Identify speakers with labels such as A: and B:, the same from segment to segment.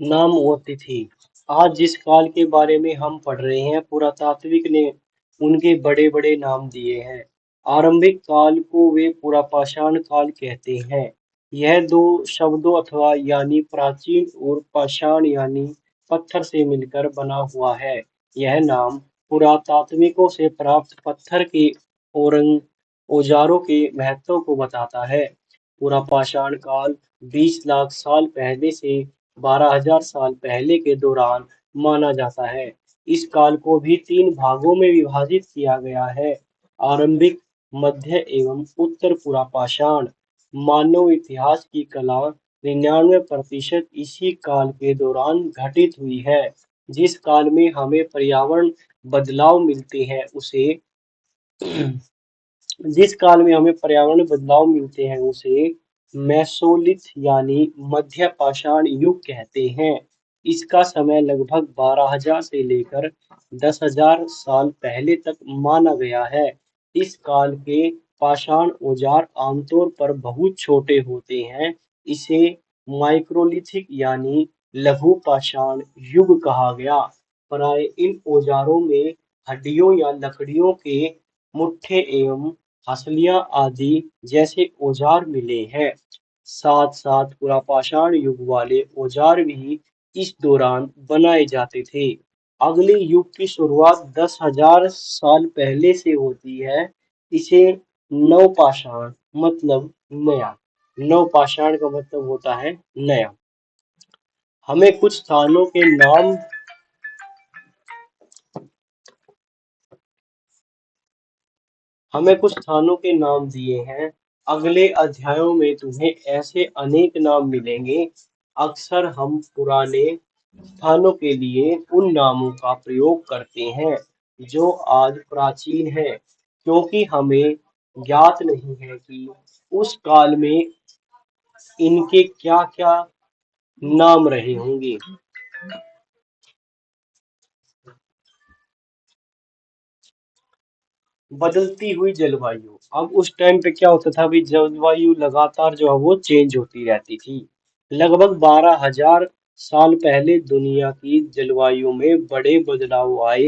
A: नाम और तिथि। आज जिस काल के बारे में हम पढ़ रहे हैं, पुरातात्विक ने उनके बड़े बड़े नाम दिए हैं। आरंभिक काल को वे पुरापाषाण काल कहते हैं। यह दो शब्दों अथवा यानी प्राचीन और पाषाण यानी पत्थर से मिलकर बना हुआ है। यह नाम पुरातात्विकों से प्राप्त पत्थर के औरंग औजारों के महत्व को बताता है। पुरापाषाण काल 20 लाख साल पहले से 12,000 साल पहले के दौरान माना जाता है। इस काल को भी तीन भागों में विभाजित किया गया है। आरंभिक, मध्य एवं उत्तर पुरापाषाण। मानव इतिहास की कला 99% इसी काल के दौरान घटित हुई है। जिस काल में हमें पर्यावरण बदलाव मिलते हैं उसे जिस काल में हमें पर्यावरण बदलाव मिलते हैं उसे मेसोलिथ यानी मध्य पाषाण युग कहते हैं। इसका समय लगभग 12,000 से लेकर 10,000 साल पहले तक माना गया है। इस काल के पाषाण औजार आमतौर पर बहुत छोटे होते हैं। इसे माइक्रोलिथिक यानी लघु पाषाण युग कहा गया। प्राय इन औजारों में हड्डियों या लकड़ियों के मुट्ठे एवं हसलियां आदि जैसे औजार मिले हैं। साथ साथ पुरापाषाण युग वाले औजार भी इस दौरान बनाए जाते थे। अगले युग की शुरुआत 10,000 साल पहले से होती है। इसे नवपाषाण मतलब नया। नवपाषाण का मतलब होता है नया। हमें कुछ स्थानों के नाम हमें कुछ स्थानों के नाम दिए हैं। अगले अध्यायों में तुम्हें ऐसे अनेक नाम मिलेंगे। अक्सर हम पुराने स्थानों के लिए उन नामों का प्रयोग करते हैं जो आज प्राचीन है, क्योंकि हमें ज्ञात नहीं है कि उस काल में इनके क्या क्या नाम रहे होंगे। बदलती हुई जलवायु। अब उस टाइम पे क्या होता था, भी जलवायु लगातार जो है वो चेंज होती रहती थी। लगभग 12,000 साल पहले दुनिया की जलवायु में बड़े बदलाव आए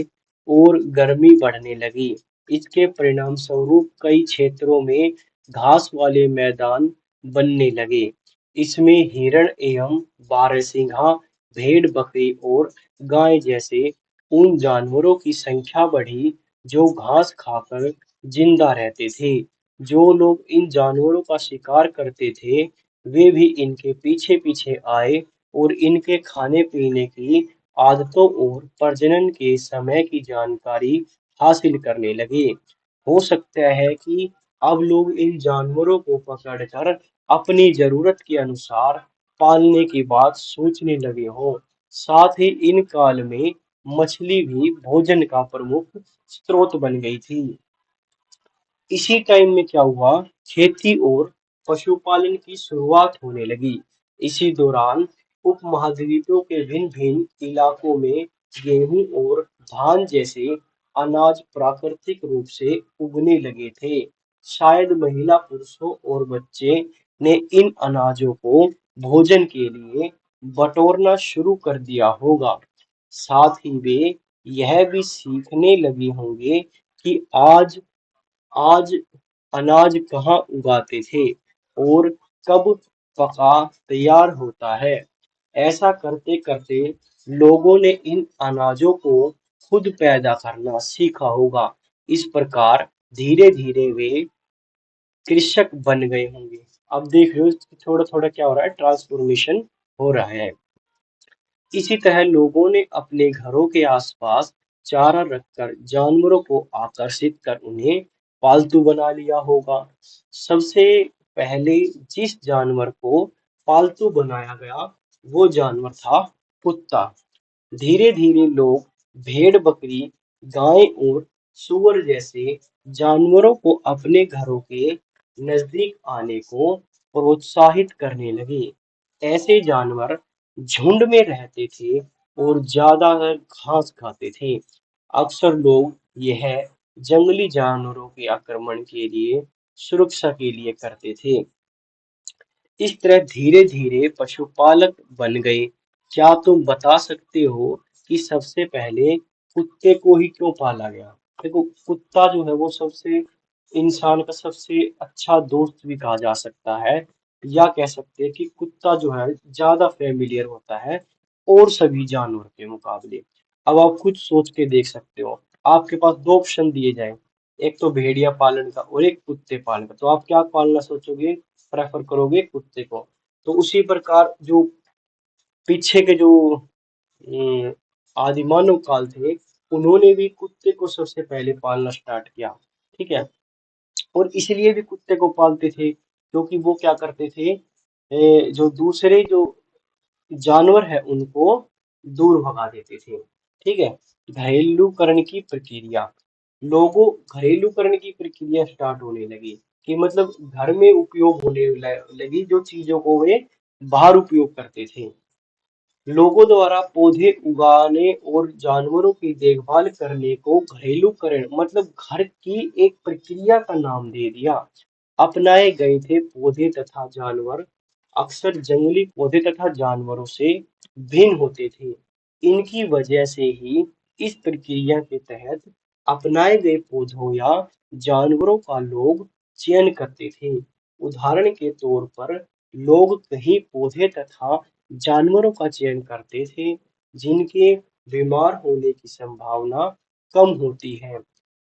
A: और गर्मी बढ़ने लगी। इसके परिणाम स्वरूप कई क्षेत्रों में घास वाले मैदान बनने लगे। इसमें हिरण एवं बारहसिंघा, भेड़ बकरी और गाय जैसे उन जानवरों की संख्या बढ़ी जो घास खाकर जिंदा रहते थे। जो लोग इन जानवरों का शिकार करते थे, वे भी इनके पीछे पीछे आए और इनके खाने पीने की आदतों और प्रजनन के समय की जानकारी हासिल करने लगे। हो सकता है कि अब लोग इन जानवरों को पकड़कर अपनी जरूरत के अनुसार पालने की बात सोचने लगे हों। साथ ही इन काल में मछली भी भोजन का प्रमुख स्रोत बन गई थी। इसी टाइम में क्या हुआ, खेती और पशुपालन की शुरुआत होने लगी। इसी दौरान उपमहाद्वीपों के भिन्न भिन्न इलाकों में गेहूं और धान जैसे अनाज प्राकृतिक रूप से उगने लगे थे। शायद महिला, पुरुषों और बच्चे ने इन अनाजों को भोजन के लिए बटोरना शुरू कर दिया होगा। साथ ही वे यह भी सीखने लगे होंगे कि आज आज अनाज कहाँ उगाते थे और कब पका तैयार होता है। ऐसा करते करते लोगों ने इन अनाजों को खुद पैदा करना सीखा होगा। इस प्रकार धीरे धीरे वे कृषक बन गए होंगे। अब देख रहे हो थोड़ा थोड़ा क्या हो रहा है, ट्रांसफॉर्मेशन हो रहा है। इसी तरह लोगों ने अपने घरों के आसपास चारा रखकर जानवरों को आकर्षित कर उन्हें पालतू बना लिया होगा। सबसे पहले जिस जानवर को पालतू बनाया गया वो जानवर था कुत्ता। धीरे धीरे लोग भेड़, बकरी, गाय और सूअर जैसे जानवरों को अपने घरों के नजदीक आने को प्रोत्साहित करने लगे। ऐसे जानवर झुंड में रहते थे और ज्यादातर घास खाते थे। अक्सर लोग यह जंगली जानवरों के आक्रमण के लिए सुरक्षा के लिए करते थे। इस तरह धीरे धीरे पशुपालक बन गए। क्या तुम बता सकते हो कि सबसे पहले कुत्ते को ही क्यों पाला गया? देखो, कुत्ता जो है वो सबसे इंसान का सबसे अच्छा दोस्त भी कहा जा सकता है, या कह सकते हैं कि कुत्ता जो है ज्यादा फेमिलियर होता है और सभी जानवर के मुकाबले। अब आप खुद सोच के देख सकते हो, आपके पास दो ऑप्शन दिए जाए, एक तो भेड़िया पालन का और एक कुत्ते पालन का, तो आप क्या पालना सोचोगे? प्रेफर करोगे कुत्ते को। तो उसी प्रकार जो पीछे के जो अम, आदिमानव काल थे, उन्होंने भी कुत्ते को सबसे पहले पालना स्टार्ट किया। ठीक है, और इसलिए भी कुत्ते को पालते थे क्योंकि वो क्या करते थे, जो दूसरे जो जानवर है उनको दूर भगा देते थे। ठीक है, घरेलूकरण की प्रक्रिया, लोगों घरेलूकरण की प्रक्रिया स्टार्ट होने लगी कि मतलब घर में उपयोग होने लगी जो चीजों को वे बाहर उपयोग करते थे। लोगों द्वारा पौधे उगाने और जानवरों की देखभाल करने को घरेलूकरण मतलब घर की एक प्रक्रिया का नाम दे दिया। अपनाए गए थे पौधे तथा जानवर अक्सर जंगली पौधे तथा जानवरों से भिन्न होते थे। इनकी वजह से ही इस प्रक्रिया के तहत अपनाए गए पौधों या जानवरों का लोग चयन करते थे। उदाहरण के तौर पर लोग कहीं पौधे तथा जानवरों का चयन करते थे जिनके बीमार होने की संभावना कम होती है।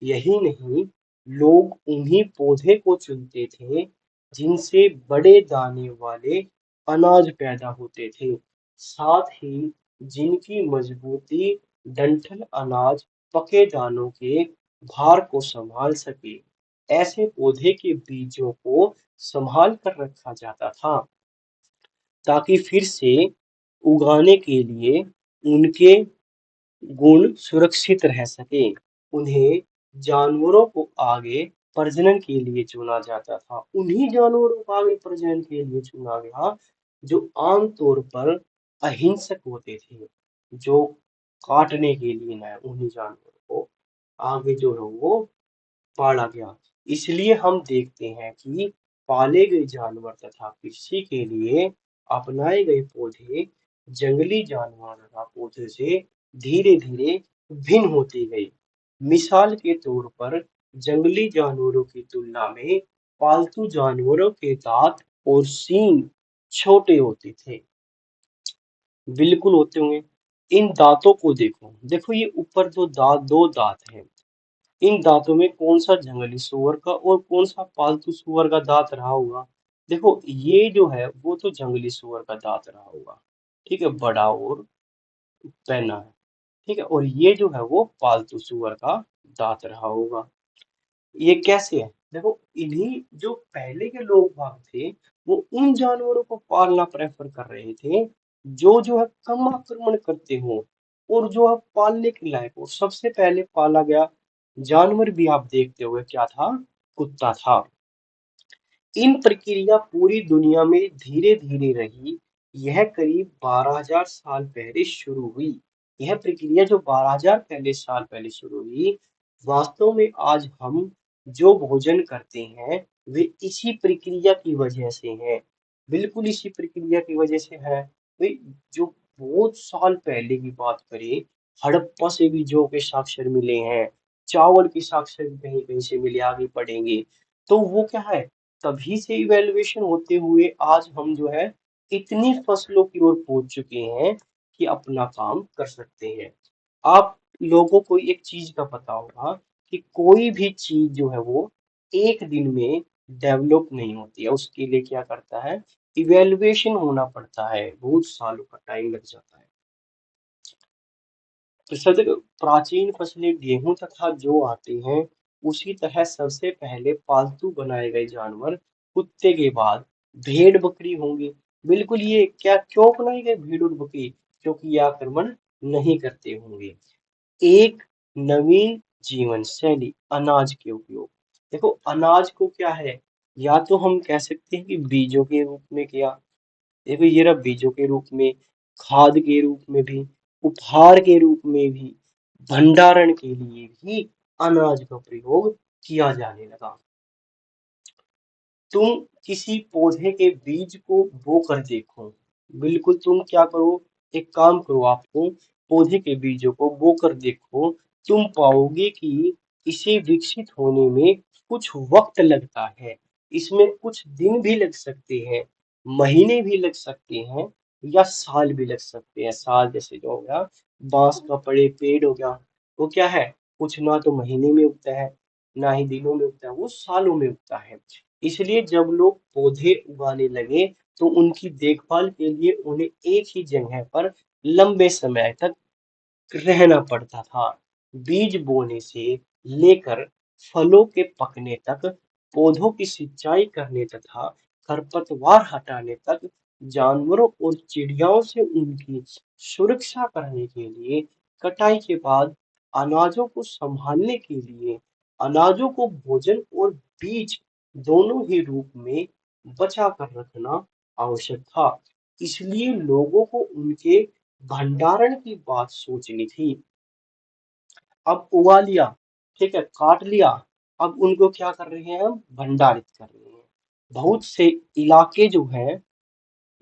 A: यही नहीं, लोग उन्हीं पौधे को चुनते थे जिनसे बड़े दाने वाले अनाज पैदा होते थे, साथ ही जिनकी मजबूती डंठल अनाज पके दानों के भार को संभाल सके। ऐसे पौधे के बीजों को संभाल कर रखा जाता था ताकि फिर से उगाने के लिए उनके गुण सुरक्षित रह सके। उन्हें जानवरों को आगे प्रजनन के लिए चुना जाता था। उन्हीं जानवरों को आगे प्रजनन के लिए चुना गया जो आमतौर पर अहिंसक होते थे, जो काटने के लिए न उन्हीं जानवरों को आगे जो है वो पाला गया। इसलिए हम देखते हैं कि पाले गए जानवर तथा कृषि के लिए अपनाए गए पौधे जंगली जानवर तथा पौधे से धीरे धीरे भिन्न होती गई। मिसाल के तौर पर जंगली जानवरों की तुलना में पालतू जानवरों के दांत और सींग छोटे होते थे। बिल्कुल होते होंगे। इन दांतों को देखो, देखो ये ऊपर जो दो दांत हैं, इन दांतों में कौन सा जंगली सुअर का और कौन सा पालतू सुअर का दांत रहा होगा? देखो, ये जो है वो तो जंगली सुअर का दांत रहा होगा। ठीक है, बड़ा और पहना है। ठीक है, और ये जो है वो पालतू सुअर का दांत रहा होगा। ये कैसे है? देखो, इन्हीं जो पहले के लोग बाग थे वो उन जानवरों को पालना प्रेफर कर रहे थे जो है कम आक्रमण करते हो और जो है पालने के लायक हो। सबसे पहले पाला गया जानवर भी आप देखते हुए क्या था? कुत्ता था। इन प्रक्रिया पूरी दुनिया में धीरे धीरे रही। यह करीब 12,000 साल पहले शुरू हुई। यह प्रक्रिया जो 12,000 पहले साल पहले शुरू हुई, वास्तव में आज हम जो भोजन करते हैं वे इसी प्रक्रिया की वजह से है। बिल्कुल इसी प्रक्रिया की वजह से है। वे जो बहुत साल पहले की बात करें, हड़प्पा से भी जो के साक्ष्य मिले हैं, चावल के साक्ष्य भी कहीं कहीं से मिले, आगे पढ़ेंगे। तो वो क्या है, तभी से इवैल्यूएशन होते हुए आज हम जो है इतनी फसलों की ओर पहुंच चुके हैं कि अपना काम कर सकते हैं। आप लोगों को एक चीज का पता होगा कि कोई भी चीज जो है वो एक दिन में डेवलप नहीं होती है, उसके लिए क्या करता है, इवैल्यूएशन होना पड़ता है, बहुत सालों का टाइम लग जाता है। तो सर देखो, प्राचीन फसलें गेहूं तथा जौ आते हैं, उसी तरह सबसे पहले पालतू बनाए गए जानवर कुत्ते के बाद भेड़ बकरी होंगे। बिल्कुल, ये क्या क्यों बनाई गई भेड़ और बकरी? क्योंकि ये आक्रमण नहीं करते होंगे। एक नवीन जीवन शैली, अनाज के उपयोग। देखो, अनाज को क्या है, या तो हम कह सकते हैं कि बीजों के रूप में किया, देखो ये रहा बीजों के रूप में, खाद के रूप में भी, उपहार के रूप में भी, भंडारण के लिए भी अनाज का प्रयोग किया जाने लगा। तुम किसी पौधे के बीज को बो कर देखो, बिल्कुल तुम क्या करो, एक काम करो, आपको पौधे के बीजों को बोकर देखो, तुम पाओगे कि इसे विकसित होने में कुछ वक्त लगता है। इसमें कुछ दिन भी लग सकते हैं, महीने भी लग सकते हैं, या साल भी लग सकते हैं। साल जैसे जो हो गया बांस का बड़े पेड़ हो गया, वो क्या है, कुछ ना तो महीने में उगता है, ना ही दिनों में उगता है, वो सालों में उगता है। इसलिए जब लोग पौधे उगाने लगे तो उनकी देखभाल के लिए उन्हें एक ही जगह पर लंबे समय तक रहना पड़ता था। बीज बोने से लेकर फलों के पकने तक, पौधों की सिंचाई करने तथा खरपतवार हटाने तक, जानवरों और चिड़ियाओं से उनकी सुरक्षा करने के लिए, कटाई के बाद अनाजों को संभालने के लिए, अनाजों को भोजन और बीज दोनों ही रूप में बचा कर रखना आवश्यक था। इसलिए लोगों को उनके भंडारण की बात सोचनी थी। अब उगा लिया, ठीक है, काट लिया, अब उनको क्या कर रहे हैं, हम भंडारित कर रहे हैं। बहुत से इलाके जो है,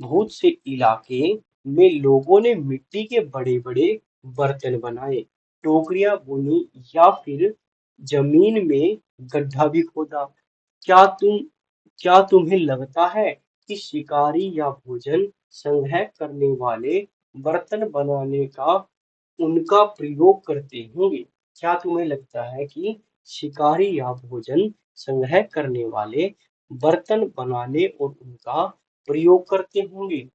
A: बहुत से इलाके में लोगों ने मिट्टी के बड़े बड़े बर्तन बनाए, टोकरियां बुनी, या फिर जमीन में गड्ढा भी खोदा। क्या तुम क्या तुम्हें लगता है कि शिकारी या भोजन संग्रह करने वाले बर्तन बनाने का उनका प्रयोग करते होंगे? क्या तुम्हें लगता है कि शिकारी या भोजन संग्रह करने वाले बर्तन बनाने और उनका प्रयोग करते होंगे?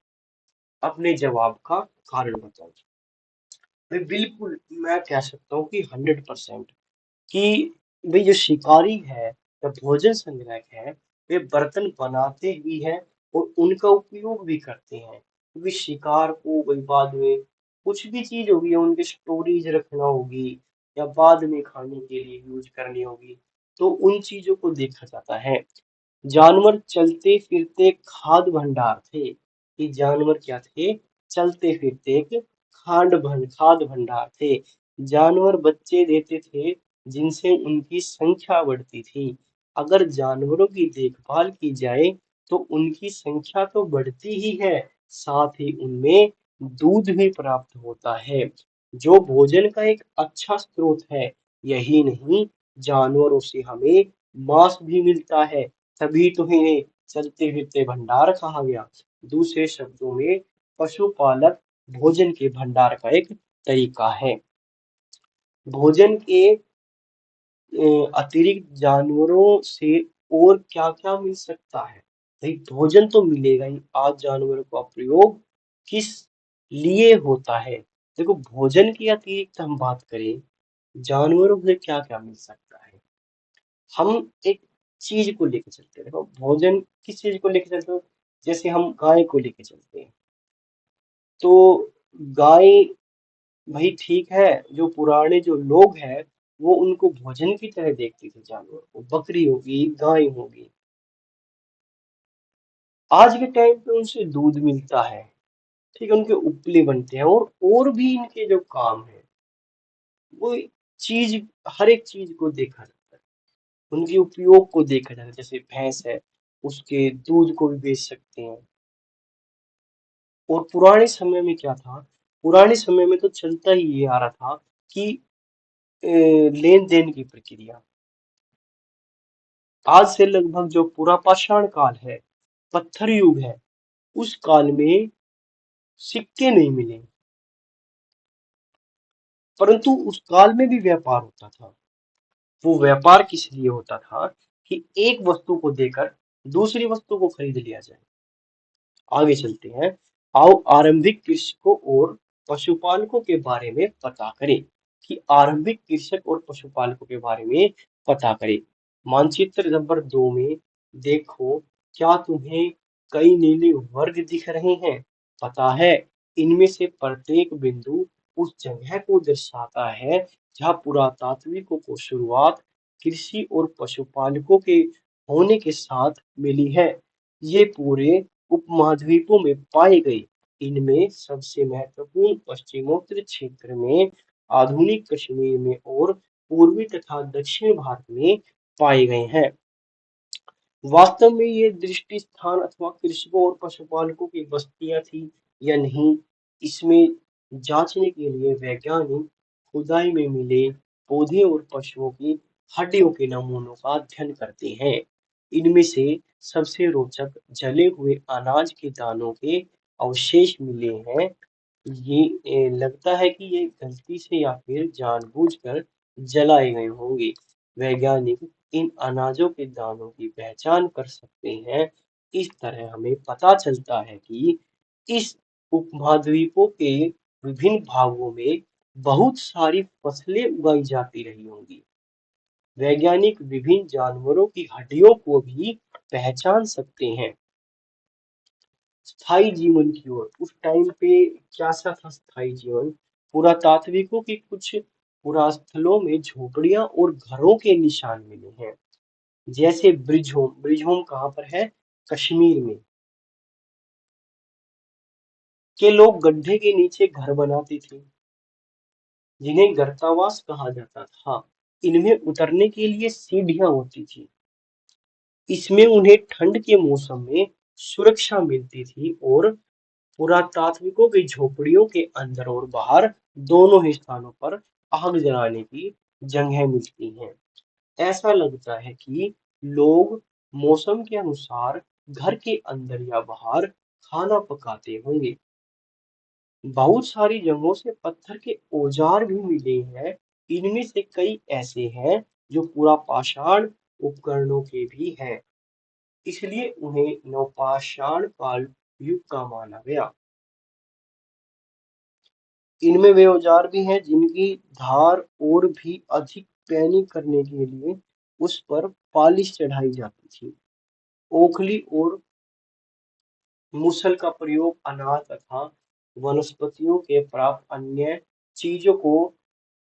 A: अपने जवाब का कारण बताओ। भाई बिल्कुल, मैं कह सकता हूँ कि 100% कि भाई जो शिकारी है या भोजन संग्राहक है, वे बर्तन बनाते भी हैं और उनका उपयोग भी करते हैं, क्योंकि शिकार को भाई बाद में कुछ भी चीज होगी, उनके स्टोरेज रखना होगी या बाद में खाने के लिए यूज करनी होगी, तो उन चीजों को देखा जाता है। जानवर चलते फिरते खाद्य भंडार थे। ये जानवर क्या थे, चलते फिरते एक खाद्य भंडार थे। जानवर बच्चे देते थे जिनसे उनकी संख्या बढ़ती थी। अगर जानवरों की देखभाल की जाए तो उनकी संख्या तो बढ़ती ही है, साथ ही उनमें दूध भी प्राप्त होता है, जो भोजन का एक अच्छा स्रोत है। यही नहीं, जानवरों से हमें मांस भी मिलता है, तभी तो इन्हें चलते फिरते भंडार कहा गया। दूसरे शब्दों में पशुपालक भोजन के भंडार का एक तरीका है। भोजन के अतिरिक्त जानवरों से और क्या क्या मिल सकता है? भाई भोजन तो मिलेगा ही, आज जानवरों का प्रयोग किस लिए होता है? देखो, भोजन की अतिरिक्त हम बात करें, जानवरों से क्या क्या मिल सकता है। हम एक चीज को लेकर चलते हैं, देखो भोजन किस चीज को लेकर चलते हो, जैसे हम गाय को लेकर चलते हैं, तो गाय, भाई ठीक है, जो पुराने जो लोग हैं वो उनको भोजन की तरह देखते थे, जानवर को, बकरी होगी, गाय होगी। आज के टाइम पे उनसे दूध मिलता है, ठीक है, उनके उपले बनते हैं, और भी इनके जो काम है, वो चीज, हर एक चीज को देखा जाता है, उनके उपयोग को देखा जाता है। जैसे भैंस है, उसके दूध को भी बेच सकते हैं। और पुराने समय में क्या था, पुराने समय में तो चलता ही ये आ रहा था कि लेन देन की प्रक्रिया, आज से लगभग जो पूरा पाषाण काल है, पत्थर युग है, उस काल में सिक्के नहीं मिले, परंतु उस काल में भी व्यापार होता था। वो व्यापार किस लिए होता था कि एक वस्तु को देकर दूसरी वस्तु को खरीद लिया जाए। आगे चलते हैं, आओ आरंभिक कृषकों और पशुपालकों के बारे में पता करें, कि आरंभिक कृषक और पशुपालकों के बारे में पता करें। मानचित्र नंबर 2 में देखो, क्या तुम्हें कई नीले वर्ग दिख रहे हैं? पता है, इनमें से प्रत्येक बिंदु उस जगह को दर्शाता है जहाँ पुरातात्विकों को शुरुआत कृषि और पशुपालकों के होने के साथ मिली है। ये पूरे उपमहाद्वीपों में पाए गए। इनमें सबसे महत्वपूर्ण पश्चिमोत्तर क्षेत्र में, आधुनिक कश्मीर में और पूर्वी तथा दक्षिण भारत में पाए गए हैं। वास्तव में ये दृष्टि स्थान अथवा कृषकों और पशुपालकों की बस्तियां थी या नहीं, इसमें जांचने के लिए वैज्ञानिक खुदाई में मिले पौधे और पशुओं की हड्डियों के नमूनों का अध्ययन करते हैं। इनमें से सबसे रोचक जले हुए अनाज के दानों के अवशेष मिले हैं। ये लगता है कि ये गलती से या फिर जानबूझकर जलाए गए होंगे। वैज्ञानिक इन अनाजों के दानों की पहचान कर सकते हैं। इस तरह हमें पता चलता है कि इस उपमहाद्वीपों के विभिन्न भागों में बहुत सारी फसलें उगाई जाती रही होंगी। वैज्ञानिक विभिन्न जानवरों की हड्डियों को भी पहचान सकते हैं। स्थायी जीवन की ओर उस टाइम पे क्या सा था स्थायी जीवन। पुरातात्विकों की कुछ पुरास्थलों में झोपड़ियां और घरों के निशान मिले हैं। जैसे ब्रिजहोम, ब्रिजहोम कहाँ पर है? कश्मीर में। के लोग गड्ढे के नीचे घर बनाते थे, जिन्हें गर्तावास कहा जाता था। इनमें उतरने के लिए सीढ़ियां होती थी। इसमें उन्हें ठंड के मौसम में सुरक्षा मिलती थी और पुरातात्विकों की झोपड़ियों के अंदर और बाहर दोनों ही स्थानों पर आग जलाने की जगह मिलती हैं। ऐसा लगता है कि लोग मौसम के अनुसार घर के अंदर या बाहर खाना पकाते होंगे। बहुत सारी जगहों से पत्थर के औजार भी मिले हैं। इनमें से कई ऐसे हैं जो पूरा पाषाण उपकरणों के भी हैं, इसलिए उन्हें नवपाषाण काल युग का माना गया। इनमें वे औजार भी हैं जिनकी धार और भी अधिक पैनी करने के लिए उस पर पालिश चढ़ाई जाती थी। ओखली और मूसल का प्रयोग अनाज तथा वनस्पतियों के प्राप्त अन्य चीजों को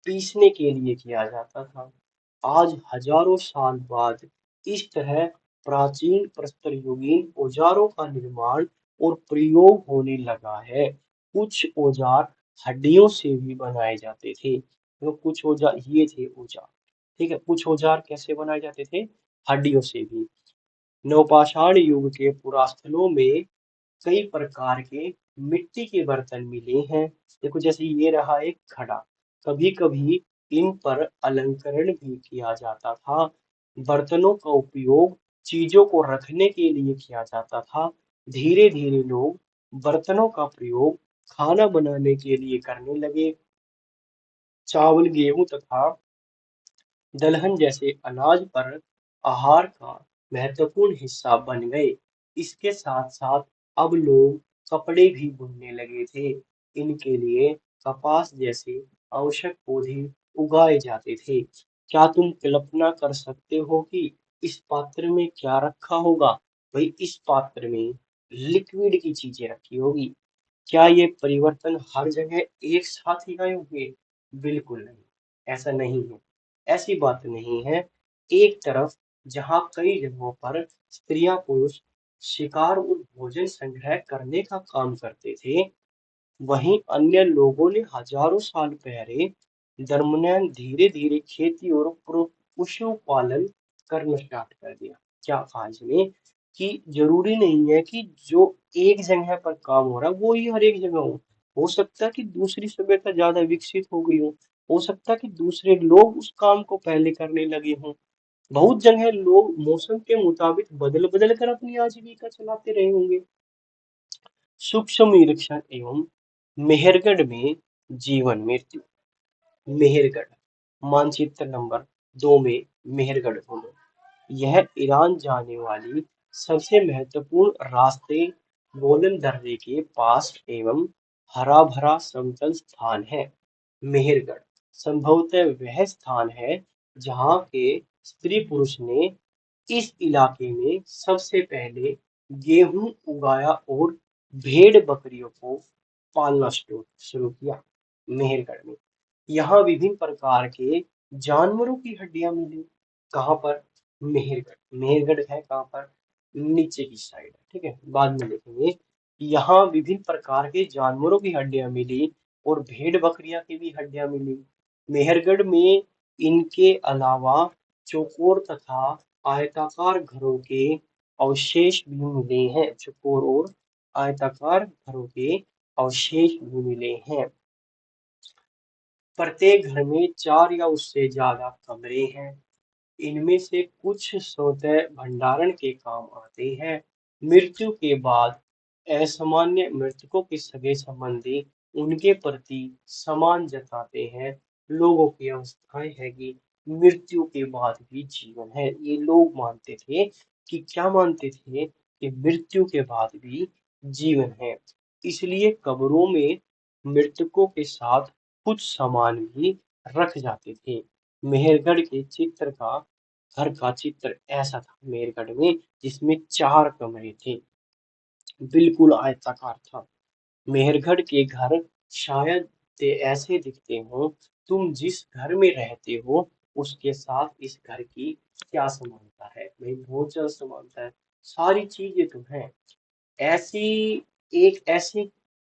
A: पीसने के लिए किया जाता था। आज हजारों साल बाद इस तरह प्राचीन प्रस्तर युगीन औजारों का निर्माण और प्रयोग होने लगा है। कुछ औजार हड्डियों से भी बनाए जाते थे। तो कुछ औजार ये थे औजार, ठीक है। कुछ औजार कैसे बनाए जाते थे? हड्डियों से भी। नवपाषाण युग के पुरास्थलों में कई प्रकार के मिट्टी के बर्तन मिले हैं। देखो जैसे ये रहा एक घड़ा, कभी कभी इन पर अलंकरण भी किया जाता था। बर्तनों का उपयोग चीजों को रखने के लिए किया जाता था। धीरे धीरे लोग बर्तनों का प्रयोग खाना बनाने के लिए करने लगे। चावल, गेहूं तथा दलहन जैसे अनाज पर आहार का महत्वपूर्ण हिस्सा बन गए। इसके साथ साथ अब लोग कपड़े भी बुनने लगे थे। इनके लिए कपास जैसे आवश्यक पौधे उगाए जाते थे। क्या तुम कल्पना कर सकते हो कि इस पात्र में क्या रखा होगा? भाई इस पात्र में लिक्विड की चीजें रखी होगी। क्या ये परिवर्तन हर जगह एक साथ ही आए होंगे? बिल्कुल नहीं, ऐसा नहीं है। ऐसी बात नहीं है। एक तरफ जहां कई जगहों पर स्त्रियां पुरुष शिकार और भोजन संग्रह करने का काम करते थे, वहीं अन्य लोगों ने हजारों साल पहले दरमियान धीरे धीरे खेती और पशुपालन करना स्टार्ट कर दिया। क्या कहा इसने कि जरूरी नहीं है कि जो एक जगह पर काम हो रहा है वो ही हर एक जगह हो सकता है कि दूसरी सभ्यता ज्यादा विकसित हो गई हो सकता है कि दूसरे लोग उस काम को पहले करने लगे हों। बहुत जगह लोग मौसम के मुताबिक बदल बदल कर अपनी आजीविका चलाते रहे होंगे। सूक्ष्म निरीक्षण एवं मेहरगढ़ में जीवन मृत्यु। मेहरगढ़ मानचित्र नंबर 2 में मेहरगढ़ बोलो। यह ईरान जाने वाली सबसे महत्वपूर्ण रास्ते गोलन दर्रे के पास एवं हरा भरा समतल स्थान है। मेहरगढ़ संभवतः वह स्थान है जहाँ के स्त्री पुरुष ने इस इलाके में सबसे पहले गेहूं उगाया और भेड़ बकरियों को पालना शुरू किया। मेहरगढ़ में यहाँ विभिन्न प्रकार के जानवरों की हड्डियां मिली। कहाँ पर? मेहरगढ़। मेहरगढ़ है कहाँ पर? नीचे की साइड, ठीक है, बाद में देखेंगे। यहाँ विभिन्न प्रकार के जानवरों की हड्डियां मिली और भेड़ बकरियां की भी हड्डियां मिली। मेहरगढ़ में इनके अलावा चौकोर तथा आयताकार घरों के अवशेष भी मिले हैं। चौकोर और आयताकार घरों के अवशेष भी मिले हैं। प्रत्येक घर में 4 या उससे ज्यादा कमरे हैं। इनमें से कुछ स्वतः भंडारण के काम आते हैं। मृत्यु के बाद असामान्य मृतकों के सगे संबंधी उनके प्रति सम्मान जताते हैं। लोगों की अवस्थाएं है कि मृत्यु के बाद भी जीवन है। ये लोग मानते थे कि क्या मानते थे कि मृत्यु के बाद भी जीवन है। इसलिए कब्रों में मृतकों के साथ कुछ सामान भी रख जाते थे। मेहरगढ़ के चित्र का घर का चित्र ऐसा था मेरगढ़ में, जिसमें 4 कमरे थे, बिल्कुल आयताकार था। मेहरगढ़ के घर शायद ऐसे दिखते हो। तुम जिस घर में रहते हो उसके साथ इस घर की क्या समानता है? भाई बहुत ज्यादा समानता है, सारी चीजें तो हैं। ऐसी ऐसी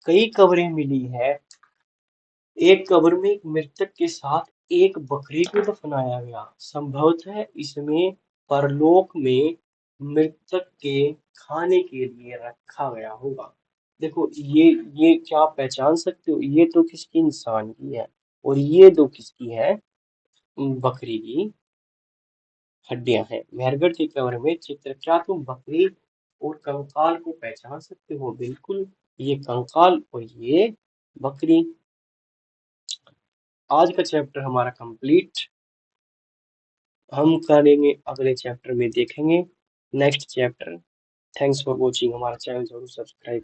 A: कई कब्रें मिली है। एक कब्र में एक मृतक के साथ एक बकरी को दफनाया गया। संभवतः इसमें परलोक में मृतक के खाने के लिए रखा गया होगा। देखो ये क्या आप पहचान सकते हो? ये तो किसकी, इंसान की है, और ये दो किसकी है? बकरी की हड्डियां हैं। मेहरगढ़ की कब्र में चित्र, क्या तुम बकरी और कंकाल को पहचान सकते हो? बिल्कुल, ये कंकाल और ये बकरी। आज का चैप्टर हमारा कंप्लीट। हम करेंगे अगले चैप्टर में, देखेंगे next chapter. Thanks for watching. हमारा चैनल जरूर सब्सक्राइब